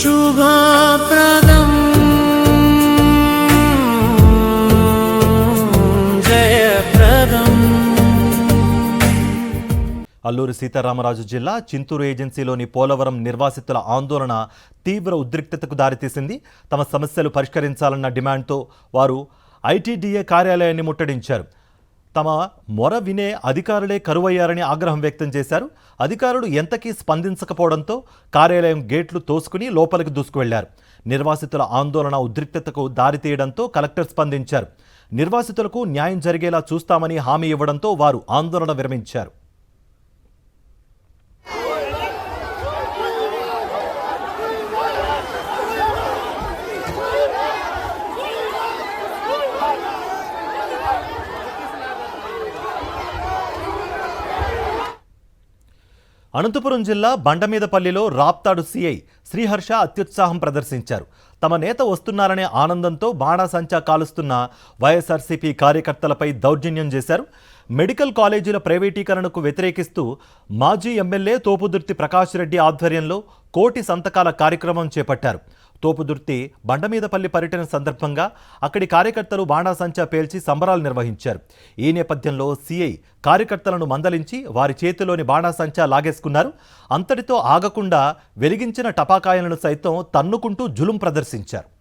శుభప్రదం జయప్రదం. అల్లూరి సీతారామరాజు జిల్లా చింతూరు ఏజెన్సీలోని పోలవరం నిర్వాసితుల ఆందోళన తీవ్ర ఉద్రిక్తతకు దారితీసింది. తమ సమస్యలు పరిష్కరించాలన్న డిమాండ్తో వారు ఐటీడీఏ కార్యాలయాన్ని ముట్టడించారు. తమ మొర వినే అధికారులే కరువయ్యారని ఆగ్రహం వ్యక్తం చేశారు. అధికారులు ఎంతకీ స్పందించకపోవడంతో కార్యాలయం గేట్లు తోసుకుని లోపలికి దూసుకువెళ్లారు. నిర్వాసితుల ఆందోళన ఉద్రిక్తతకు దారితీయడంతో కలెక్టర్ స్పందించారు. నిర్వాసితులకు న్యాయం జరిగేలా చూస్తామని హామీ ఇవ్వడంతో వారు ఆందోళన విరమించారు. అనంతపురం జిల్లా బండమీదపల్లిలో రాప్తాడు సీఐ శ్రీహర్ష అత్యుత్సాహం ప్రదర్శించారు. తమ నేత వస్తున్నారనే ఆనందంతో బాణాసంచా కాలుస్తున్న వైఎస్ఆర్సీపీ కార్యకర్తలపై దౌర్జన్యం చేశారు. మెడికల్ కాలేజీల ప్రైవేటీకరణకు వ్యతిరేకిస్తూ మాజీ ఎమ్మెల్యే తోపుదుర్తి ప్రకాష్ రెడ్డి ఆధ్వర్యంలో కోటి సంతకాల కార్యక్రమం చేపట్టారు. తోపుదుర్తి బండమీదపల్లి పర్యటన సందర్భంగా అక్కడి కార్యకర్తలు బాణాసంచా పేల్చి సంబరాలు నిర్వహించారు. ఈ నేపథ్యంలో సీఐ కార్యకర్తలను మందలించి వారి చేతిలోని బాణాసంచా లాగేసుకున్నారు. అంతటితో ఆగకుండా వెలిగించిన టపాకాయలను సైతం తన్నుకుంటూ జులుం ప్రదర్శించారు.